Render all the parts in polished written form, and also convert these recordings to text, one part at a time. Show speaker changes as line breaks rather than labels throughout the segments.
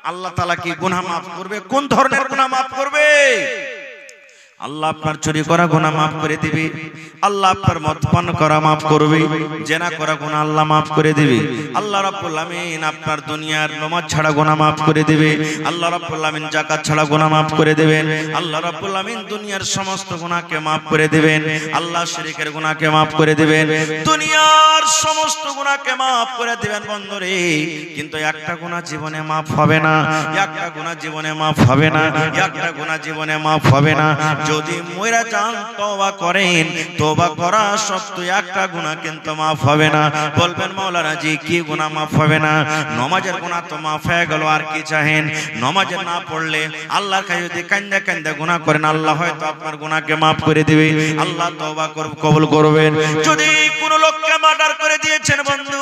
আল্লাহ তাআলা কি গুনাহ মাফ করবে? কোন ধরনের গুনাহ মাফ করবে? আল্লাহ আপনার চুরি করা গুনাহ মাফ করে দিবে, আল্লাহ আপনার মদ পান করা মাফ করবে, জেনা করা গুনাহ আল্লাহ মাফ করে দিবে। আল্লাহ রাব্বুল আমিন আপনার দুনিয়ার নামাজ ছাড়া গুনাহ মাফ করে দিবে। আল্লাহ রাব্বুল আমিন যাকাত ছাড়া গুনাহ মাফ করে দিবেন। আল্লাহ রাব্বুল আমিন দুনিয়ার সমস্ত গুনাহকে মাফ করে দিবেন। আল্লাহ শিরকের গুনাহকে মাফ করে দিবেন, দুনিয়ার সমস্ত গুনাহকে মাফ করে দিবেন বন্ধুরে। কিন্তু একটা গুনাহ জীবনে মাফ হবে না, একটা গুনাহ জীবনে মাফ হবে না, একটা গুনাহ জীবনে মাফ হবে না। যদি মইরা যান তওবা করেন, তওবা করা সত্ত্বেও একটা গুনাহ কিন্তু মাফ হবে না। বলবেন মাওলানা জি কি গুনাহ মাফ হবে না? নামাজের গুনাহ তো মাফ হয়ে গেল, আর কি চাহেন? নামাজে না পড়লে আল্লাহর কাছে যদি কান্দা কান্দা গুনাহ করেন, আল্লাহ হয়তো আপনার গুনাহকে মাফ করে দিবে, আল্লাহ তওবা কবুল করবেন। যদি কোনো লোককে মার্ডার করে দিয়েছেন বন্ধু,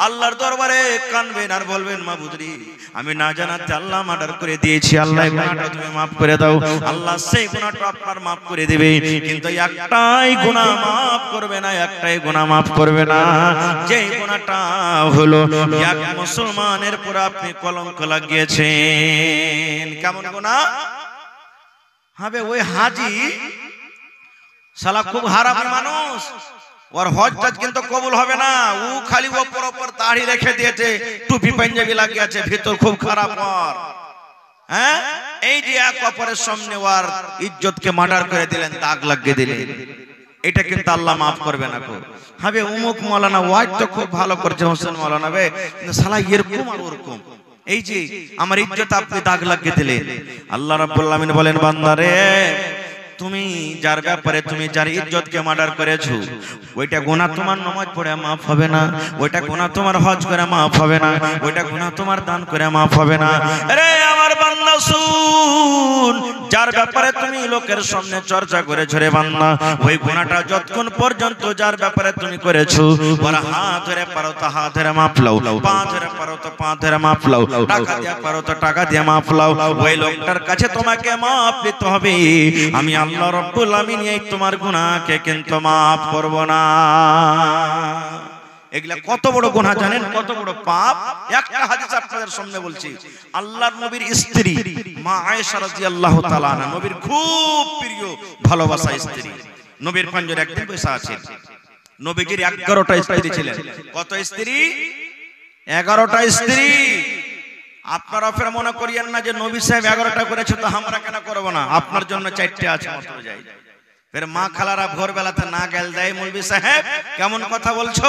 আল্লাহর দরবারে কাঁদবেন আর বলবেন মাবুদ রে, আমি না জানাতে আল্লাহ মার্ডার করে দিয়েছি, আল্লাহ গুনাহটা তুমি মাফ করে দাও। আল্লাহ সেই গুনাহটা আপনার মাফ করে দিবে। কিন্তু একটাই গুনাহ মাফ করবে না, একটাই গুনাহ মাফ করবে না, যে গুনাহটা হলো এক মুসলমানের উপর আপনি কলঙ্ক লাগিয়েছেন। কেমন গুনাহ হবে? ওই হাজি শালা খুব হারামি মানুষ, ওর হজটা কিন্তু কবুল হবে না। ও খালি ওপর ওপর দাড়ি রেখে দিয়েছে, টুপি পাঞ্জাবি লাগিয়েছে, ভিতর খুব খারাপ ওর। হ্যাঁ, এই যে এক অপরের সামনে ওর ইজ্জতকে মার্ডার করে দিলেন, দাগ লাগিয়ে দিলেন, এটা কিন্তু আল্লাহ মাফ করবে না। হবে উমুক মাওলানা ওয়াজ তো খুব ভালো করছে হোসেন মাওলানা বে, কিন্তু শালা এরকম আর ওরকম, এই যে আমার ইজ্জত আপনি দাগ লাগিয়ে দিলেন। আল্লাহ রাব্বুল আমিন বলেন বান্দারে, তুমি যার ব্যাপারে তুমি যার ইজ্জতকে মার্ডার করেছো, ওইটা গুনাহ তোমার নামাজ পড়ে মাফ হবে না, ওইটা গুনাহ তোমার হজ করে মাফ হবে না, ওইটা গুনাহ তোমার দান করে মাফ হবে না। আরে আমার বান্দা শুন, যার ব্যাপারে তুমি লোকের সামনে চর্চা করেছো রে বান্দা, ওই গুনাহটা যতক্ষণ পর্যন্ত যার ব্যাপারে তুমি করেছো, ওর হাত ধরে পারো তো হাত ধরে মাফ লাও, পা ধরে পারো তো পা ধরে মাফ লাও, টাকা দিয়ে পারো তো টাকা দিয়ে মাফ লাও। ওই লোকটার কাছে তোমাকে মাফ দিতে হবে। আমি আল্লাহ রাব্বুল আমিন এই তোমার গুনাহকে কিন্তু মাফ করব না। এগুলা কত বড় গুনাহ জানেন, কত বড় পাপ। একটা হাদিস আপনাদের সামনে বলছি। আল্লাহর নবীর স্ত্রী মা আয়েশা রাদিয়াল্লাহু তাআলা আনহা, নবীর খুব প্রিয় ভালোবাসা স্ত্রী, নবীর পাঞ্জরে একদিন বসে আছেন। নবীজির 11টা স্ত্রী ছিলেন। কত স্ত্রী? 11টা স্ত্রী। আপনারা ফের মনে করিয়েন না যে নবী সাহেব 11টা করেছে তো আমরা কেন করব না, আপনার জন্য 4টে আছে, মাত্র যাই। ফের মা খালারা ভোরবেলাতে না গেল দেয়, মৌলভী সাহেব কেমন কথা বলছো,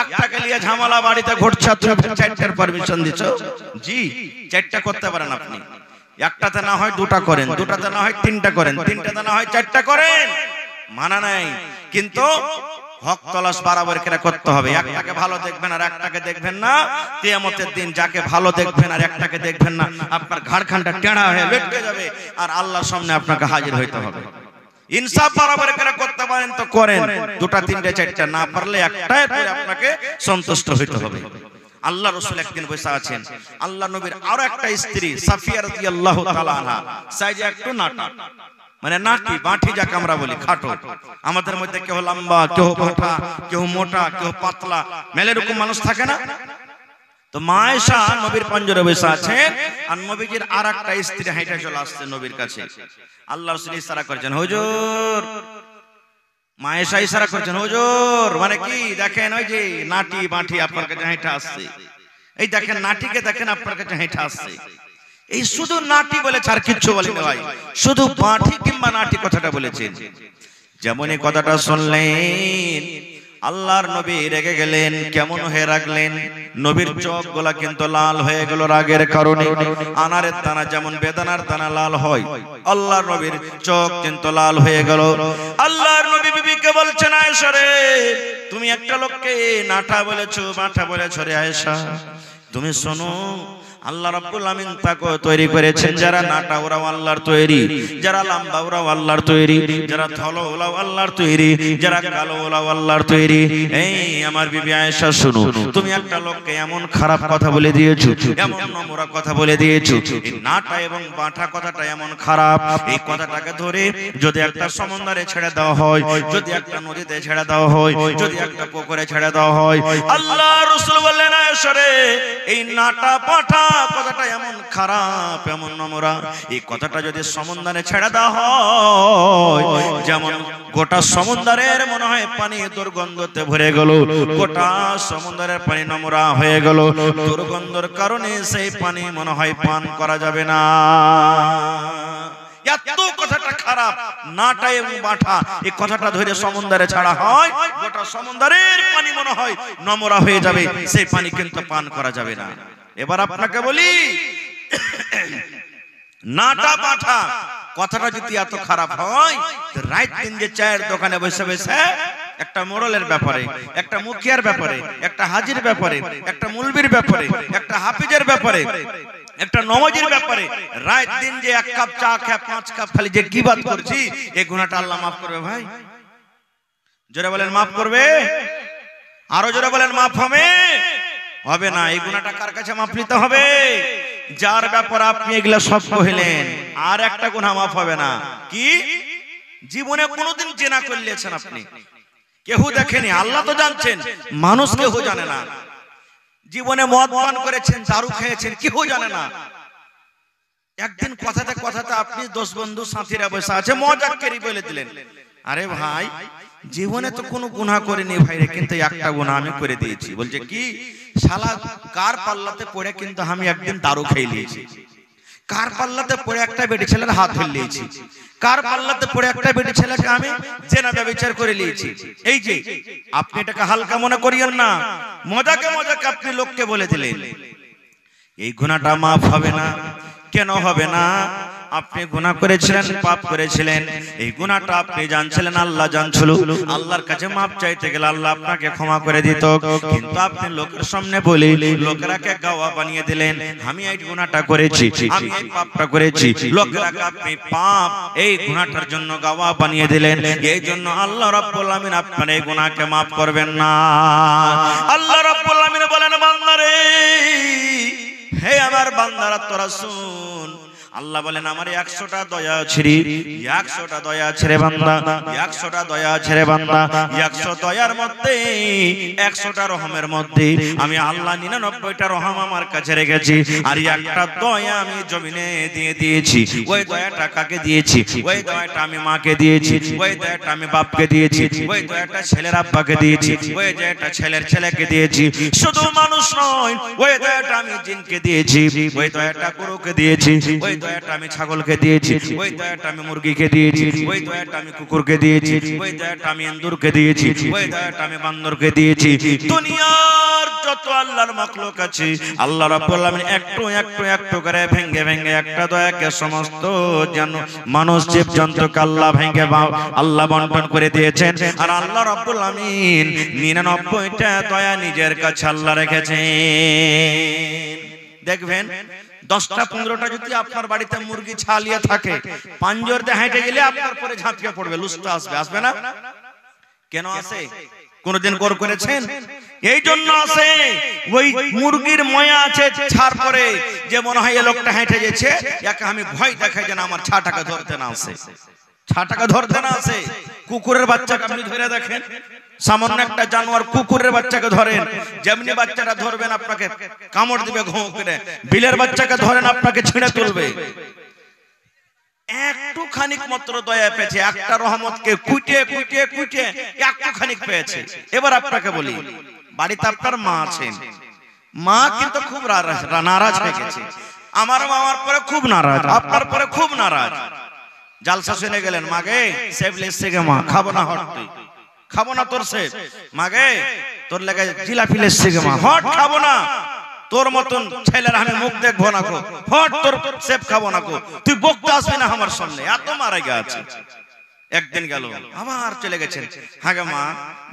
একটাকে নিয়ে ঝামেলা বাড়িতে ঘটছে, তুমি 4টার পারমিশন দিছো? জি, 4টা করতে পারেন আপনি। একটাতে না হয় 2টা করেন, 2টাতে না হয় 3টা করেন, 3টাতে না হয় 4টা করেন, মানা নাই। কিন্তু হক তলাশ বরাবর করে করতে হবে। একটাকে ভালো দেখবেন আর একটাকে দেখবেন না, কিয়ামতের দিন যাকে ভালো দেখবেন আর একটাকে দেখবেন না, আপনার ঘাড়খানটা টেঁড়া হয়ে লটকে যাবে আর আল্লাহর সামনে আপনাকে হাজির হইতে হবে। ইনসাফ বরাবর করে করতে পারেন তো করেন, 2টা 3টে 4টা, না পারলে একটাই করে আপনাকে সন্তুষ্ট হইতে হবে। আল্লাহ রাসূল একদিন বসে আছেন, আল্লাহ নবীর আরো একটা স্ত্রী সাফিয়া রাদিয়াল্লাহু তাআলা আনহা, সাইজে একটু নাটা, মানে নাটি বাঁটি যাকে আমরা বলি, খাটো। আমাদের মধ্যে কেউ লম্বা, কেউ বাঁটা, কেউ মোটা, কেউ পাতলা, মেলে রকম মানুষ থাকে না। তো মা আয়েশা নবীর পাঞ্জরে বসে আছেন, আর নবীজির আরেকটা স্ত্রী হাঁটা চলে আসছে নবীর কাছে। আল্লাহ রাসূল ইশারা করেছেন, হুজুর। মা আয়েশা ইশারা করেছেন, হুজুর, মানে কি দেখেন ওই যে নাটি বাঁটি আপনার কাছে হাঁটা আসছে, এই দেখেন নাটিকে দেখেন আপনার কাছে হাঁটা আসছে। এই শুধু নাটি বলেছে, আর কিচ্ছু বলেনি ভাই, শুধু বাঁটি কিংবা নাটি কথাটা বলেছেন। যেমন এই কথাটা শুনলেন আল্লাহর নবী রেগে গেলেন, কেমন হয়ে রাখলেন, নবীর চোখ গুলা কিন্তু লাল হয়ে গেল রাগের কারণে। আনারের দানা যেমন বেদানার দানা লাল হয়, আল্লাহর নবীর চোখ কিন্তু লাল হয়ে গেল। আল্লাহর নবী বিবিকে বলছেন, আয়েশা রে, তুমি একটা লোককে নাটা বলেছো, বাঁটা বলেছো রে আয়েশা, তুমি শোনো, আল্লাহ রাব্বুল আমিন তাকে তৈরি করেছেন, যারা নাটা ওরাও আল্লাহর তৈরি, যারা লম্বা ওরাও আল্লাহর তৈরি, যারা ধলো ওরাও আল্লাহর তৈরি, যারা কালো ওরাও আল্লাহর তৈরি। এই আমার বিবি আয়েশা শুনো, তুমি একটা লোককে এমন খারাপ কথা বলে দিয়েছো, এমন নোংরা কথা বলে দিয়েছো, এই নাটা এবং বাঁটা কথাটা এমন খারাপ, এই কথাটাকে ধরে যদি একটা সমুদ্রে ছেড়ে দেওয়া হয়, যদি একটা নদীতে ছেড়ে দেওয়া হয়, যদি একটা পুকুরে ছেড়ে দেওয়া হয়, আল্লাহ রাসূল বললেন, আয়েশা রে, এই নাটা বাঁটা কথাটা এমন খারাপ, এমন নোংরা, এই কথাটা যদি সমুদ্রে ছেড়ে দেওয়া হয়, যেমন গোটা সমুদ্রের মনে হয় পানি দুর্গন্ধতে ভরে গেল, গোটা সমুদ্রের পানি নোংরা হয়ে গেল, দুর্গন্ধের কারণে সেই পানি মনে হয় পান করা যাবে না। এত কথাটা খারাপ, নাটা এবং বাটা, এই কথাটা ধরে সমুদ্রে ছাড়া হয়, গোটা সমুদ্রের পানি মনে হয় নোংরা হয়ে যাবে, সেই পানি কিন্তু পান করা যাবে না। এবার আপনাকে বলি, নাটা বাটা কথাটা যদি এত খারাপ হয়, রাত দিন যে চায়ের দোকানে বসে বসে একটা মোড়লের ব্যাপারে, একটা মুখিয়ার ব্যাপারে, একটা হাজির ব্যাপারে, একটা মুলবির ব্যাপারে, একটা হাফিজের ব্যাপারে, একটা নমাজের ব্যাপারে রাত দিন যে এক কাপ চা খেয়ে 5 কাপ খালি যে গীবত করছি, এই গুনাহটা আল্লাহ মাফ করবে ভাই? জোরে বলেন মাফ করবে? আরো জোরে বলেন মাফ হবে? হবে না। এই গুনাহটা কার কাছে মাফ নিতে হবে? যার ব্যাপারে আপনি এগুলা সব কইলেন, আর একটা গুনাহ মাফ হবে না। কি? জীবনে কোনোদিন জেনা করলেছেন আপনি, কেউ দেখেনি, আল্লাহ তো জানছেন, মানুষ কেউ জানে না। জীবনে মদ পান করেছেন, দারু খেয়েছেন, কেউ জানে না। একদিন কথাতে কথাতে আপনি 10 বন্ধু সাথীরা বসে আছে, মজাক করে বলে দিলেন, আরে ভাই জীবনে তো কোনো গুনাহ করিনি ভাই রে, কিন্তু একটা গুনাহ আমি করে দিয়েছি। বলছে কি? শালা কার পাল্লাতে পড়ে কিন্তু আমি একদিন দারু খেয়ে নিয়েছি, কার পাল্লাতে পড়ে একটা বেটি ছেলের হাত ধরে নিয়েছি, কার পাল্লাতে পড়ে একটা বেটি ছেলেকে আমি জেনা ব্যভিচার করে নিয়েছি। এই যে আপনি এটাকে হালকা মনে করিয়েন না, মজাকে মজাকে আপনি লোককে বলে দিলেন, এই গুনাহটা মাফ হবে না। কেন হবে না? আপনি গুনাহ করেছিলেন, পাপ করেছিলেন, এই গুনাহটা আপনি জানছিলেন, আল্লাহ জানছিল, আল্লাহর কাছে মাপ চাইতে গেলে আল্লাহ আপনাকে ক্ষমা করে দিত, কিন্তু আপনি লোকের সামনে বলে লোকেরাকে গাওয়া বানিয়ে দিলেন, আমি এই গুনাহটা করেছি, আমি এই পাপটা করেছি, লোকেরাকে আপনি পাপ এই গুনাহটার জন্য গাওয়া বানিয়ে দিলেন। এই জন্য আল্লাহ রাব্বুল আমিন আপনার এই গুনাহকে মাফ করবেন না। আল্লাহ রাব্বুল আমিন বলেন, বান্দারে, হে আমার বান্দারা তোরা শুন, আল্লাহ বলেন আমার 100টা দয়া আছে রে, 100টা দয়া আছে রে বান্দা, 100টা দয়া আছে রে বান্দা, 100 দয়ার মধ্যে 100টা রহমের মধ্যে আমি আল্লাহ 99টা রহম আমার কাছে রেখেছি, আর একটা দয়া আমি জমিনে দিয়ে দিয়েছি। ওই দয়াটা কাকে দিয়েছি? ওই দয়াটা আমি মাকে দিয়েছি, ওই দয়াটা আমি বাপকে দিয়েছি, ওই দয়াটা ছেলের আব্বাকে দিয়েছি, ওই দয়াটা ছেলের ছেলেকে দিয়েছি। শুধু মানুষ নয়, ওই দয়াটা আমি জিনকে দিয়েছি, ওই দয়াটা গরুকে দিয়েছি, ওই দয়াটা আমি ছাগলকে দিয়েছি, ওই দয়াটা আমি মুরগিকে দিয়েছি, ওই দয়াটা আমি কুকুরকে দিয়েছি, ওই দয়াটা আমি ইন্দুরকে দিয়েছি, ওই দয়াটা আমি বান্দরকে দিয়েছি। দুনিয়ার যত আল্লাহর মাখলুক আছে, আল্লাহ রাব্বুল আমিন একটু একটু একটু করে ভেঙে ভেঙে একটা দয়াকে সমস্ত মানুষ জীবজন্তুকে আল্লাহ ভেঙে আল্লাহ বন্টন করে দিয়েছেন। আর আল্লাহ রাব্বুল আমিন 99টা দয়া নিজের কাছে আল্লাহ রেখেছেন। দেখবেন 10টা 15টা যদি আপনার বাড়িতে মুরগি ছালিয়ে থাকে, পাঞ্জর দিয়ে হেঁটে গেলে আপনার পরে ঝাঁপিয়ে পড়বে, লুস্টা আসবে, আসবে না? কেন আসে? কোনদিন গর করেছেন? এই জন্য আসে, ওই মুরগির ময়া আছে ছাড় পরে, যে মনে হয় এই লোকটা হেঁটে গেছে, একে আমি ভয় দেখাই যেন আমার ছাটাকে ধরতে না আসে, ছাটাকে ধরতে না আসে। কুকুরের বাচ্চাকে আপনি ধরে দেখেন, সামান্য একটা জানোয়ার কুকুরের বাচ্চাকে ধরেন, যেমনি বাচ্চাটা ধরবেন আপনাকে কামড় দিবে ঘুঁ করে, বিলের বাচ্চাকে ধরেন আপনাকে ছিঁড়ে তুলবে। একটু খানিক মাত্র দয়া পেয়েছে, একটা রহমতকে কুইটে কুইটে কুইটে একটু খানিক পেয়েছে। এবার আপনাকে বলি, বাড়িতে আপনার মা আছেন, মা কিন্তু খুব নারাজ হয়ে গেছে, আমার মামার পরে খুব নারাজ, আপনার পরে খুব নারাজ। জালসা শুনে গেলেন, মাগে সেব লেসছে গে মা, খাবো না হট, তুই খাবো না তোর সেব, মাগে তোর লেগে জিলাপি লেসছে গে মা, হট খাবো না, তোর মতন ছেলের আমি মুখ দেখবো না গো, হট তোর সেব খাবো না গো, তুই বকতে আসবি না আমার সামনে, এত মারা গেছে। একদিন গেল, আবার চলে গেছেন, হাগে মা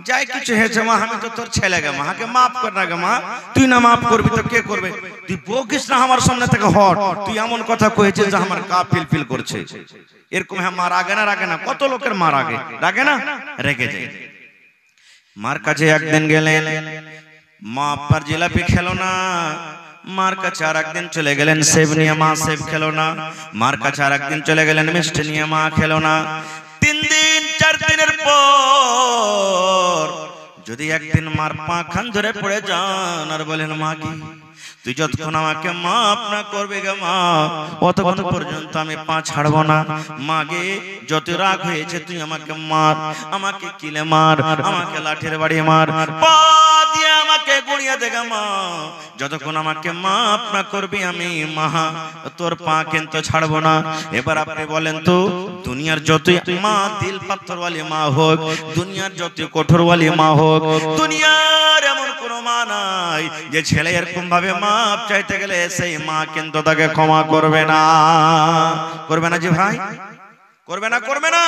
যাই কিছু হয়েছে মা, আমি তো তোর ছেলে গে মা, হাগে মাফ কর না গে মা, তুই না মাফ করবি তো কে করবে, তুই বকিস না আমার সামনে থেকে, হট, তুই এমন কথা কয়েছিস যে আমার গা ফিল ফিল করছে। এরকম হ্যাঁ মা রাগে না? রাগে না? কত লোকের মা রাগে, রাগে না? রেগে যায়। মার কাছে একদিন গেলেন, মা আপনার জিলাপি খেলো না, মার কাছে আর একদিন চলে গেলেন সেব নিয়ে, মা সেব খেলো না, মার কাছে আর একদিন চলে গেলেন মিষ্টি নিয়ে, মা খেলো না। 3 দিন 4 দিনের পর যদি একদিন মার পা খান ধরে পড়ে যান আর বলেন, মা কি তুই যতক্ষণ আমাকে মাফ না করবে গে মা, অতক্ষণ পর্যন্ত আমি পা ছাড়বো না। মাগে যত রাগ হয়েছে তুই আমাকে মার, আমাকে কিলে মার, আমাকে লাঠির বাড়ি মার, পা দিয়ে আমাকে গুড়িয়ে দে গে মা, যতক্ষণ আমাকে মাফ না করবি আমি মা তোর পা কিন্তু ছাড়বো না। এবার আপনি বলেন তো, দুনিয়ার যতই মা দিল পাথরওয়ালি মা হোক, দুনিয়ার যতই কঠোরওয়ালি মা হোক, দুনিয়ার এমন কোন মা নাই যে ছেলে এরকম ভাবে মাপ চাইতে গেলে সেই মা কিন্তু তাকে ক্ষমা করবে না। করবে না জি ভাই? করবে না? করবে না?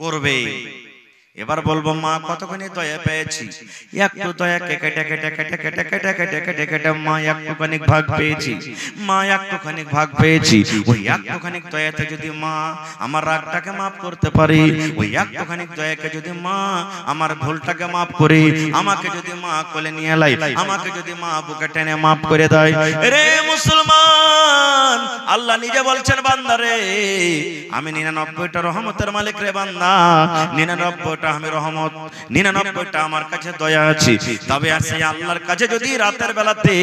করবে। এবার বলবো মা কতখানি দয়া পেয়েছি, একটু দয়া কেটে কেটে কেটে কেটে কেটে কেটে কেটে কেটে মা একটুখানি ভাগ পেয়েছি, মা একটুখানি ভাগ পেয়েছি। ওই একটুখানি দয়াতে যদি মা আমার রাগটাকে মাফ করতে পারি, ওই একটুখানি দয়াকে যদি মা আমার ভুলটাকে মাফ করে, আমাকে যদি মা কোলে নিয়ে লাই, আমাকে যদি মা বুকে টেনে মাফ করে দেয়, রে মুসলমান আল্লাহ নিজে বলছেন বান্দারে আমি 99টা রহমতের মালিক রে বান্দা, 99টা আমি রহমত, 99টা আমার কাছে দয়া আছে। তবে আর সেই আল্লাহর কাছে যদি রাতের বেলাতে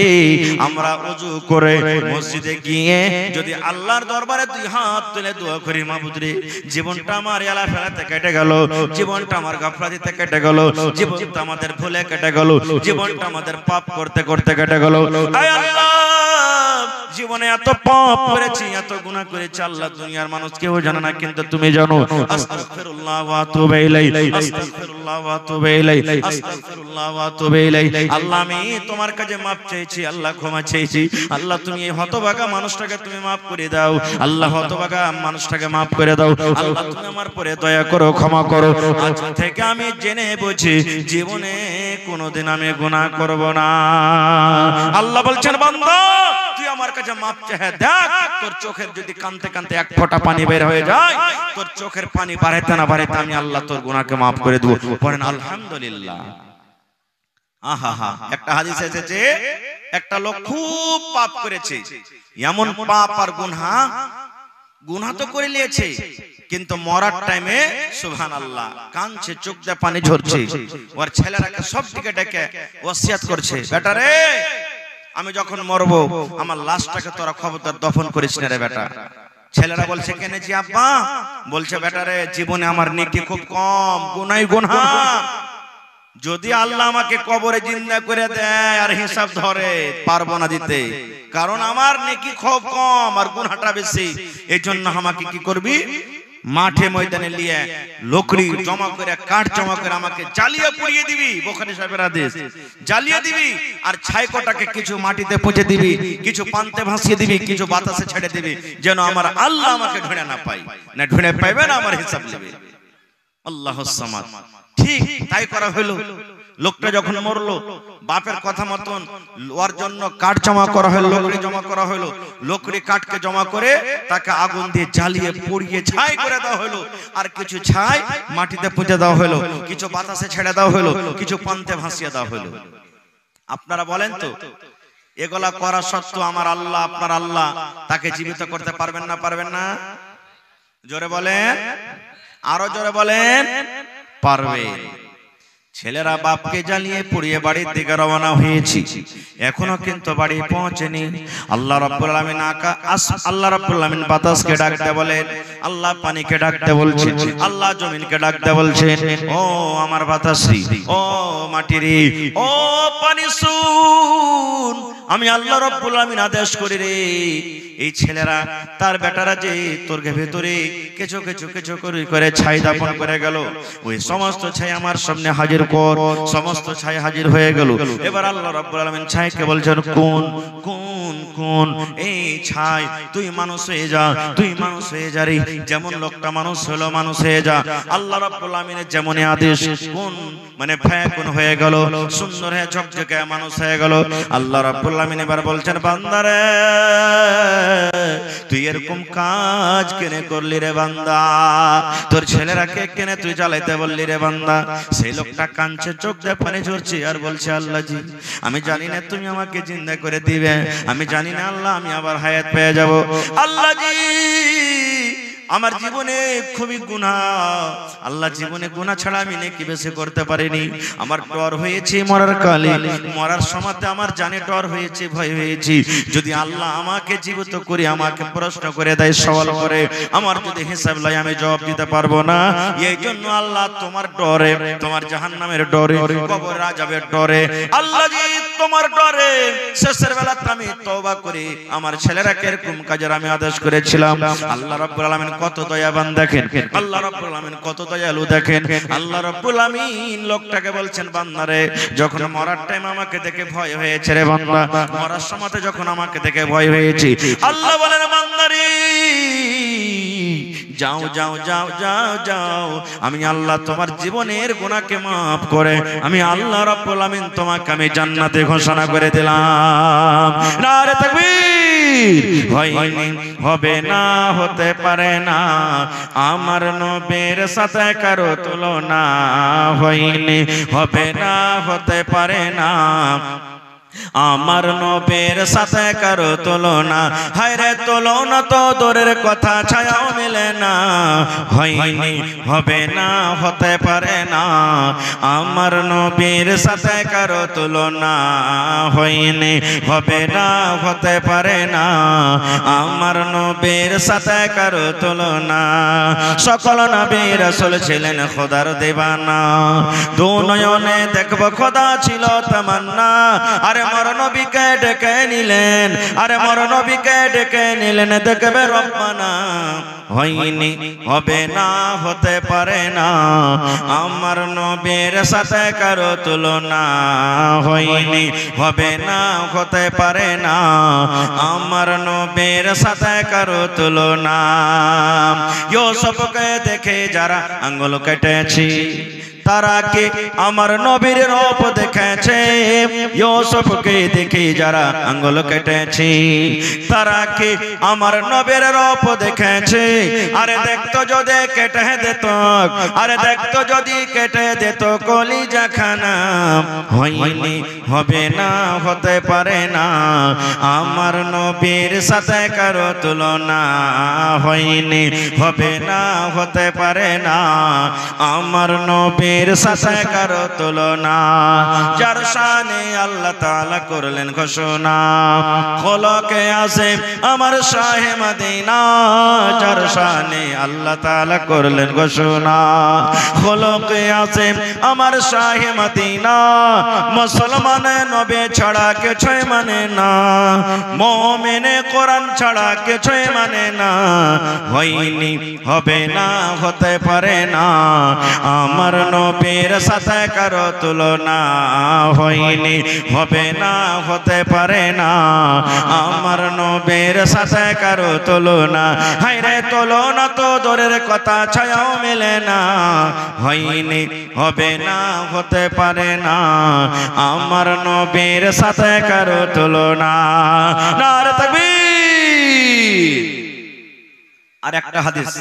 আমরা ওযু করে মসজিদে গিয়ে যদি আল্লাহর দরবারে দুই হাত তুলে দোয়া করি, মাবুদ রে জীবনটা আমার এলা ফেলাতে কেটে গেল, জীবনটা আমার গাফলাতিতে কেটে গেল, জীবনটা আমাদের ভুলে কেটে গেল, জীবনটা আমাদের পাপ করতে করতে কেটে গেল, আয় আল্লাহ জীবনে এত পাপ করেছি, এত গুনাহ করেছি আল্লাহ দুনিয়ার মানুষ কেউ জানে না, কিন্তু তুমি জানো। আস্তাগফিরুল্লাহ ওয়া আতুবু ইলাইহি, আস্তাগফিরুল্লাহ ওয়া আতুবু ইলাইহি, আস্তাগফিরুল্লাহ ওয়া আতুবু ইলাইহি। আল্লাহ আমি তোমার কাছে মাফ চাইছি, আল্লাহ ক্ষমা চাইছি। আল্লাহ তুমি এই হতভাগা মানুষটাকে তুমি মাফ করে দাও, আল্লাহ হতভাগা মানুষটাকে মাফ করে দাও, আল্লাহ তুমি আমার পরে দয়া করো, ক্ষমা করো। আজ থেকে আমি জেনে বুঝি জীবনে কোনোদিন আমি গুনাহ করব না। আল্লাহ বলছেন বান্দা তুই আমার কাছে মাপ চাহে দেখ, তোর চোখের যদি কানতে কানতে এক ফোঁটা পানি বের হয়ে যায়, তোর চোখের পানি বাড়াইতে না বাড়াইতে আমি আল্লাহ তোর গুনাহকে মাফ করে দেব। পড়েন আলহামদুলিল্লাহ। আহা, একটা হাদিস এসেছে একটা লোক খুব পাপ করেছে, এমন পাপ আর গুনাহ তো করে নিয়েছে, কিন্তু মরার টাইমে সুবহানাল্লাহ কাঁদছে, চোখ দিয়ে পানি ঝরছে। ওর ছেলেরাকে সব দিকে ডেকে ওসিয়াত করছে, বেটা রে আমি যখন মরবো আমার লাশটাকে তোরা খবরদার দফন করিস না রে বেটা। ছেলেরা বলছে কেন জি আব্বা? বলছে বেটা রে জীবনে আমার নেকি খুব কম, গুনাহই গুনাহ, যদি আল্লাহ আমাকে কবরে জিন্দা করে দেয় আর হিসাব ধরে পারবো না দিতে, কারণ আমার নেকি খুব কম আর গুনাহটা বেশি। এই জন্য আমাকে কি করবি, মাঠে ময়দানে নিয়ে লকড়ি জমা করে কাঠ জমা করে আমাকে জ্বালিয়ে পুড়িয়ে দিবি, বুখারী সাহেবের আদেশ, জ্বালিয়ে দিবি আর ছাইকোটাকে কিছু মাটিতে পুঁতে দিবি, কিছু পান্তে ভাসিয়ে দিবি, কিছু বাতাসে ছেড়ে দিবি, যেন আমার আল্লাহ আমাকে ঢুঁড়ে না পাই, না ঢুঁড়ে পাইবে না আমার হিসাব নেবে। আল্লাহুস সামাদ। ঠিক তাই করা হলো। লোকটা যখন মরলো বাপের কথা মতন ওর জন্য কাঠ জমা করা হলো, লকড়ি জমা করা হলো, লকড়ি কাঠকে জমা করে তাকে আগুন দিয়ে জ্বালিয়ে পুড়িয়ে ছাই করে দেওয়া হলো, আর কিছু ছাই মাটিতে পুঁতে দেওয়া হলো, কিছু বাতাসে ছেড়ে দেওয়া হলো, কিছু পান্তে ভাসিয়ে দেওয়া হলো। আপনারা বলেন তো এগুলা করা সত্ত্বেও আমার আল্লাহ আপনার আল্লাহ তাকে জীবিত করতে পারবেন না? পারবেন না? জোরে বলেন, আরো জোরে বলেন, পারবেন। ছেলেরা বাপকে জ্বালিয়ে পুড়িয়ে বাড়ির দিকে রওনা হয়েছি, এখনো কিন্তু বাড়ি পৌঁছেনি। আল্লাহ রাব্বুল আলামিন আল্লাহ রাব্বুল আলামিন বাতাসকে ডাকতে বলেন, আল্লাহ পানিকে ডাকতে বলছেন, আল্লাহ জমিনকে ডাকতে বলছেন, ও আমার বাতাসি, ও মাটিরে, ও পানি শুন, আমি আল্লাহ রাব্বুল আলামিন আদেশ করি রে, এই ছেলেরা তার বেটারা যে তোর ভেতরে কিছু কিছু কিছু করে ছাই দাপন করে গেল, ওই সমস্ত ছাই আমার সামনে হাজির কর। সমস্ত ছাই হাজির হয়ে গেল। এবার আল্লাহ রাব্বুল আলামিন ছাইকে বলছেন, কোন কোন কোন এই ছাই তুই মানুষ হয়ে যা, তুই মানুষ হয়ে যা রে, যেমন লোকটা মানুষ হলো মানুষ হয়ে যা। আল্লাহ রাব্বুল আলামিনের যেমন আদেশ, কোন মানে ফায়াকুন হয়ে গেল, সুন্দর হয়ে ঝকঝকে মানুষ হয়ে গেল। আল্লাহ রাব্বুল আলামিন এবার বলছেন, বান্দারে তুই এরকম কাজ কেন করলি রে বান্দা, তোর ছেলেরাকে কেন তুই জ্বালাইতে বললি রে বান্দা? সেই লোকটা কাঁদছে, চোখ দিয়ে পানি ঝরছে আর বলছে, আল্লাহ জি আমি জানি না তুমি আমাকে জিন্দা করে দিবে, আমি জানি না আল্লাহ আমি আবার হায়াত পেয়ে যাব, আল্লাহ জি আমার জীবনে খুবই গুনাহ, আল্লাহ জীবনে গুনাহ ছাড়া আমি নেকি বেশি করতে পারিনি। আমার ডর হয়েছে মরার কালে, মরার সময়তে আমার জানে ডর হয়েছে, ভয় হয়েছে, যদি আল্লাহ আমাকে জীবিত করে আমাকে প্রশ্ন করে দেয়, সওয়াল করে, আমার যদি হিসাব লয় আমি জবাব দিতে পারবো না। এই জন্য আল্লাহ তোমার ডরে, তোমার জাহান্নামের ডরে, কবর আযাবের ডরে, আল্লাহ জি তোমার ডরে শেষের বেলাতে আমি তওবা করি আমার ছেলেরা কিরকম কাজের আমি আদেশ করেছিলাম। আল্লাহ রাব্বুল আলামিন কত দয়াবান দেখেন, আল্লাহ রাব্বুল আলামিন কত দয়ালু দেখেন। আল্লাহ রাব্বুল আলামিন লোকটাকে বলছেন, বান্দারে যখন মরার টাইম আমাকে দেখে ভয় হয়েছে রে বান্দা, মরার সময়তে যখন আমাকে দেখে ভয় হয়েছে, আল্লাহ বলেন বান্দারে যাও যাও যাও যাও যাও, আমি আল্লাহ তোমার জীবনের গুনাহকে মাফ করে আমি আল্লাহ রাব্বুল আলামিন তোমাকে আমি জান্নাতে ঘোষণা করে দিলাম। নারে তাকবীর। হয়নি, হবে না, হতে পারে না, আমার নবীর সাথে কারো তুলনা, হয়নি, হবে না, হতে পারে না, আমার নবীর সাথে কারো তুলনা, হায়রে তুলনা তো দূরের কথা, ছায়াও মিলে না, হয়নি, হবে না, হতে পারে না, আমার নবীর সাথে কারো তুলনা, হয়নি, হবে না, হতে পারে না, আমার নবীর সাথে কারো তুলনা। সকল নবী রাসূল ছিলেন খোদার দিওয়ানা, দু নয়নে দেখব খোদা ছিল তামান্না, আরে মর নবীকে ডেকে নিলেন, আরে মর নবীকে ডেকে নিলেন, দেখবে রব্বানা, হয়নি, হবে না, হতে পারে না, আমার নবীর সাথে কারো তুলনা, হয়নি, হবে না, হতে পারে না, আমার নবীর সাথে কারো তুলনা। ইউসুফকে দেখে যারা আঙ্গুল কেটেছি, তারা কে আমার নবীর রূপ দেখেছে, ইউসুফকে দেখে যারা আঙ্গুল কেটেছে, তারা কে আমার নবীর রূপ দেখেছে, আরে দেখতো যদি কেটে দিত, আরে দেখতো যদি কেটে দিত কলিজা খানা, হয়নি, হবে না, হতে পারে না, আমার নবীর সাথে কারো তুলনা, হয়নি, হবে না, হতে পারে না, আমার নবীর সাথে কারো তুলনা। যার শানে আল্লাহ তাআলা করলেন ঘোষণা, খোলকে আসিম আমার শাহে মদিনা, যার শানে আল্লাহ তাআলা করলেন ঘোষণা, খোলকে আসিম আমার শাহে মদিনা, মুসলমান নবী ছাড়া কিছুই মানে না, মুমিনে কোরআন ছাড়া কিছুই মানে না, হয়নি, হবে না, হতে পারে না, আমার নবীর সাথে কারো তুলনা, হয়নি, হবে না, হতে পারে না, আমার নবীর সাথে কারো তুলনা, হায়রে তুলনা তো দূরের কথা, ছায়াও মেলে না, হয়নি, হবে না, হতে পারে না, আমার নবীর সাথে কারো তুলনা। নারে তাকবীর। আর একটা হাদিস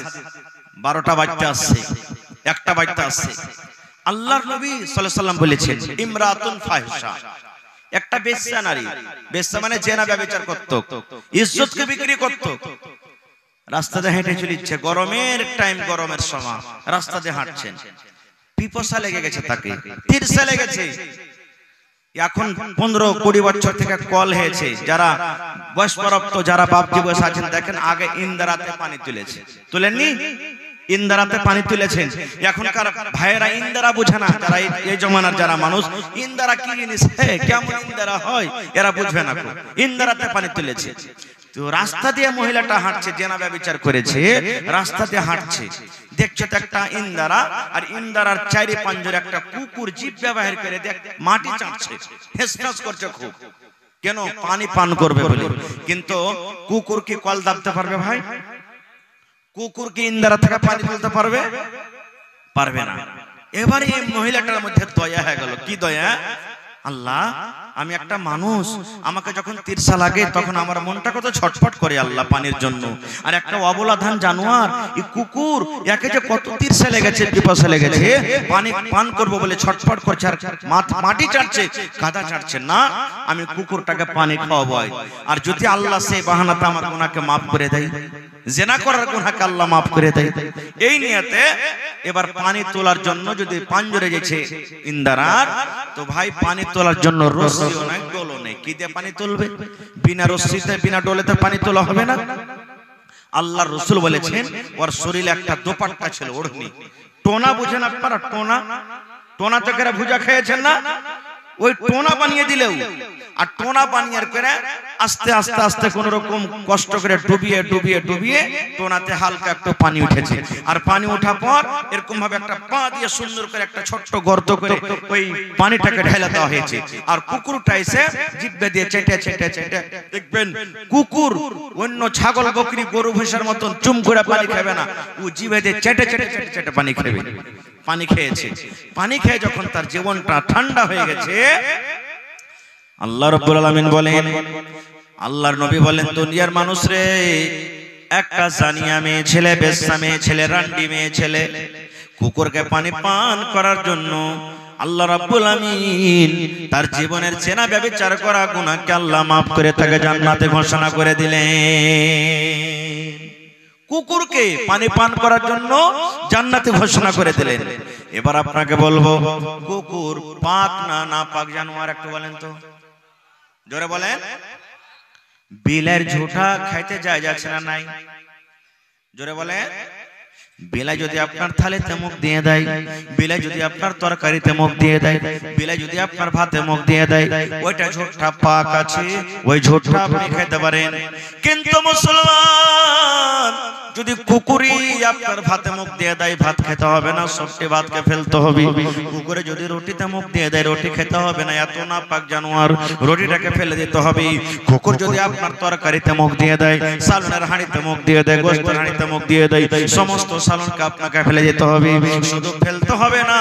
12টা বাজতে আসছে, একটা বাজতে আসছে, আল্লাহর নবী সাল্লাল্লাহু আলাইহি ওয়াসাল্লাম বলেছেন, ইমরাতুন ফাহিশা, একটা বেশ্যা নারী, বেশ্যা মানে জেনা ব্যভিচার করত, ইজ্জতকে বিক্রি করত, রাস্তাতে হেঁটে চলেছে, গরমের টাইম, গরমের সময় রাস্তাতে হাঁটছেন, পিপাসা লেগে গেছে, তাকে তিরসা লেগেছে, এখন 15-20 বছর থেকে কল হয়েছে, যারা বয়স্কপ্রাপ্ত যারা বাপজি বয়স আছেন দেখেন, আগে ইন্দারাতে পানি তুলেছে, তুলেননি, ইন্দারাতে পানি তুলেছেন, এখনকার ভাইয়েরা ইন্দারা বুঝে না, যারা এই জমানার যারা মানুষ, ইন্দারা কি জিনিস, কেমন ইন্দারা হয় এরা বুঝবে না, ইন্দারাতে পানি তুলেছে। তো রাস্তা দিয়ে মহিলাটা হাঁটছে, জেনা ব্যভিচার করেছে, রাস্তা দিয়ে হাঁটছে, দেখছো তো একটা ইন্দারা, আর ইন্দারার চারি পাঁজরে একটা কুকুর জিভ ব্যবহার করে দেখ মাটি চাটছে, ফেসফাস করছে খুব, কেন, পানি পান করবে বলে। কিন্তু কুকুর কি কল দাবতে পারবে ভাই? কুকুর কি ইন্দারা থেকে পানি তুলতে পারবে? পারবে না। এবারে এই মহিলাটার মধ্যে দয়া হয়ে গেল, কি দয়া, আল্লাহ আমি একটা মানুষ, আমাকে যখন তিরসা লাগে তখন আমার মনটা কত ছটফট করে আল্লাহ পানির জন্য, আর একটা অবলাধান জানোয়ার এই কুকুর, একে যে কত তিরসা লেগেছে, পিপাসা লেগেছে, পানি পান করব বলে ছটফট করছে, আর মাটি চাটছে, কাদা চাটছে না, আমি কুকুরটাকে পানি খাওয়াবো, আর যদি আল্লাহ সেই বাহানাতে আমার গুনাহকে মাফ করে দেয়, জিনা করার গুনাহকে আল্লাহ মাফ করে দেয়। এই নিয়তে এবার পানি তোলার জন্য যদি পাঞ্জরে গেছে ইন্দারার, তো ভাই পানি তোলার জন্য রস্সিও নাই, ডোলও নেই। কি দিয়ে পানি তুলবে? বিনা রস্সিতে বিনা ডোলেতে পানি তোলা হবে না। আল্লাহর রাসূল বলেছেন ওর শরীরে একটা দোপাট্টা ছিল, ওড়নি। টোনা বুঝেন আপনারা? টোনা, টোনা তো করে ভুজা খেয়েছেন না? ওই টোনা বানিয়ে দিলেও, আর টোনা বানিয়ে করে আস্তে আস্তে আস্তে কোন রকম কষ্ট করে ডুবিয়ে ডুবিয়ে ডুবিয়ে টোনাতে হালকা একটু পানি উঠেছে। আর পানি ওঠা পর এরকম ভাবে একটা পা দিয়ে সুন্দর করে একটা ছোট্ট গর্ত করে ওই পানিটাকে ঢেলে দেওয়া হয়েছে। আর কুকুরটা এসে জিভে দিয়ে চেটে চেটে চেটে, দেখবেন কুকুর অন্য ছাগল বকরি গরু ভৈষার মতন চুম করে পানি খাবে না, ও জিভে দিয়ে চেটে চেটে চেটে চেটে পানি খাবে। পানি খেয়েছে, পানি খেয়ে যখন তার জীবনটা ঠান্ডা হয়ে গেছে, আল্লাহ রাব্বুল আলামিন বলেন, আল্লাহর নবী বলেন, দুনিয়ার মানুষ রে, একটা জানিয়া মেয়ে ছেলে, বেশ্যা মেয়ে ছেলে, রান্ডি মেয়ে ছেলে কুকুরকে পানি পান করার জন্য আল্লাহ রাব্বুল আলামিন তার জীবনের জেনা ব্যভিচার করা গুনাহকে আল্লাহ মাফ করে তাকে জান্নাতে ঘোষণা করে দিলেন। কুকুরকে পানি পান করার জন্য জান্নাতে ঘোষণা করে দিলেন। এবার আপনাকে বলবো, কুকুর পাক না নাপাক জানোয়ার একটু বলেন তো, জোরে বলেন। বিলের ঝুঁটা খাইতে যায় যাচ্ছে না নাই? জোরে বলেন। বিলাই যদি আপনার থালিতে মুখ দিয়ে দেয়, বিলাই যদি আপনার তরকারিতে মুখ দিয়ে দেয়, বিলাই যদি আপনার ভাতে মুখ দিয়ে দেয়, ওইটা ঝুঁটা পাক আছে, ওই ঝুঁটা আপনি খেতে পারেন। কিন্তু মুসলমান, যদি কুকুরই আপনার ভাতে মুখ দিয়ে দেয়, ভাত খেতে হবে না, সবটি ভাতকে ফেলতে হবে। কুকুরে যদি রুটিতে মুখ দিয়ে দেয়, রুটি খেতে হবে না, এত নাপাক জানোয়ার, রুটিটাকে ফেলে দিতে হবে। কুকুর যদি আপনার তরকারিতে মুখ দিয়ে দেয়, সালনের হাঁড়িতে মুখ দিয়ে দেয়, গোশতের হাঁড়িতে মুখ দিয়ে দেয়, সমস্ত সালনকে আপনাকে ফেলে দিতে হবে, শুধু ফেলতে হবে না।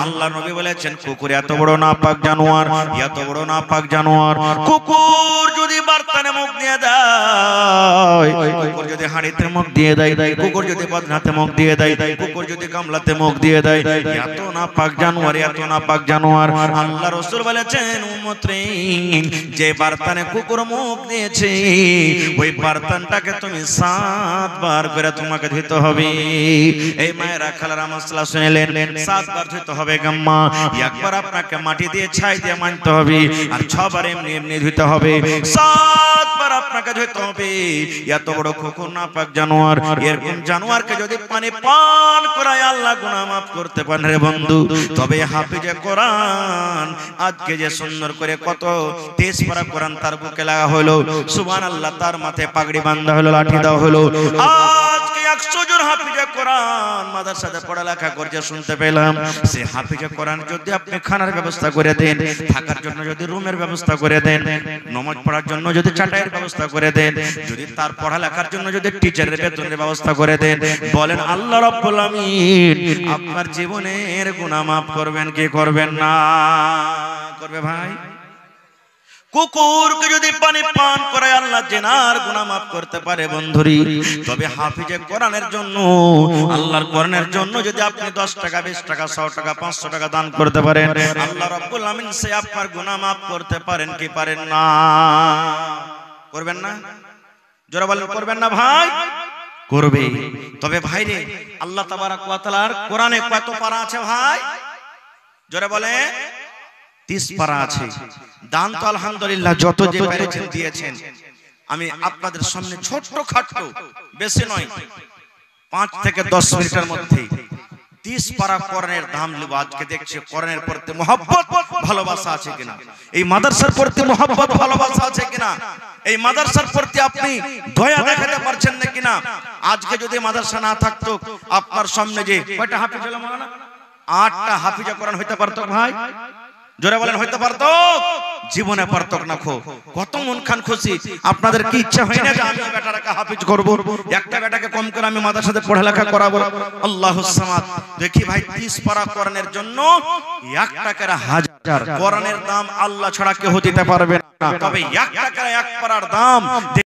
আল্লাহ নবী বলেছেন, কুকুর এত বড় নাপাক জানোয়ার, এত বড় নাপাক জানোয়ার। কুকুর যদি বার্তানে মুখ দিয়ে দেয়, কুকুর যদি হাঁড়িতে মুখ দিয়ে দেয়, কুকুর যদি বদনাতে মুখ দিয়ে দেয়, কুকুর যদি গামলাতে মুখ দিয়ে দেয়, এত নাপাক জানোয়ার, এত নাপাক জানোয়ার। আল্লাহ রাসূল বলেছেন, উম্মত রে, যে বার্তানে কুকুর মুখ দিয়েছে, ওই বার্তানটাকে তুমি 7 বার করে তোমাকে ধুইতে হবে। এই মায়েরা খালারা মাসলা শুনলেন, 7 বার ধুইতে হবে গাম্মা। একবার আপনাকে মাটি দিয়ে ছাই দিয়ে মানতে হবে, আর 6 বার এমনি এমনি ধুইতে হবে, 7 বার আপনাকে ধুইতে হবে। এত বড় কুকুর নাপাক জানোয়ার, এরকম জানোয়ারকে যদি পানি পান করায় আল্লাহ গুনাহ মাফ করতে পারেন রে বন্ধু, তবে হাফিজে কোরআন আজকে যে সুন্দর করে কত 23 পারা কোরআন তার বুকে লাগা হলো, সুবহানাল্লাহ, তার মাথায় পাগড়ি বাঁধা হলো, লাঠি দেওয়া হলো। আজকে 100 জন হাফিজে কোরআন মাদ্রাসাতে পড়ালেখা করছে শুনতে পেলাম। সে হাফিজে কোরআন যদি আপনি খানার ব্যবস্থা করে দেন, থাকার জন্য যদি রুমের ব্যবস্থা করে দেন, নামাজ পড়ার জন্য যদি চাটাইয়ের ব্যবস্থা করে দেন, যদি তার পড়ালেখার জন্য যদি টিচারের বেতনের ব্যবস্থা করে দেন, বলেন আল্লাহ রাব্বুল আলামিন আপনার জীবনের গুনাহ মাফ করবেন কি করবেন না? করবে ভাই। কুকুরকে যদি পানি পান করায় আল্লাহ জিনার গুনাহ মাফ করতে পারে বন্ধুরি, তবে হাফিজে কোরআনের জন্য, আল্লাহর কোরআনের জন্য যদি আপনি 10 টাকা 20 টাকা 100 টাকা 500 টাকা দান করতে পারেন, আল্লাহ রাব্বুল আলামিন সে আপনার গুনাহ মাফ করতে পারেন কি পারেন না? করবেন না? জোরে বলেন, করবেন না ভাই? করবে। তবে ভাইরে, আল্লাহ তাবারক ওয়া তাআলার কোরআনে কত পারা আছে ভাই? জোরে বলে, 30 পারা আছে। দান তো আলহামদুলিল্লাহ যত যে পেরেছেন দিয়েছেন। আমি আপনাদের সামনে ছোট্ট খাট্ট, বেশি নয়, 5 থেকে 10 মিনিটের মধ্যে 30 পারা কোরআনের দাম লিব। আজকে দেখছি কোরআনের প্রতি মহব্বত ভালোবাসা আছে কিনা, এই মাদ্রাসার প্রতি মহব্বত ভালোবাসা আছে কিনা, এই মাদ্রাসার প্রতি আপনি দয়া দেখাতে পারছেন না কিনা। আজকে যদি মাদ্রাসা না থাকতো, আপনার সামনে যে কয়টা হাফিজ হলো মাওলানা? 8টা হাফিজে কোরআন হইতে পারতো ভাই? জোরে বলেন, হইতে পারতো? জীবনে পারতো না। কত মন খান খুশি। আপনাদের কি ইচ্ছা হয় না যে আমি বেটাটাকে হাফিজ করব, একটা বেটাকে কম করে আমি মাদ্রাসাতে পড়ালেখা করাবো? আল্লাহুস সামাদ। দেখি ভাই, 30 পারা কোরআনের জন্য 1 টাকার 1000। কোরআনের দাম আল্লাহ ছাড়া কেউ দিতে পারবে না। তবে 1 টাকার 1 পারার দাম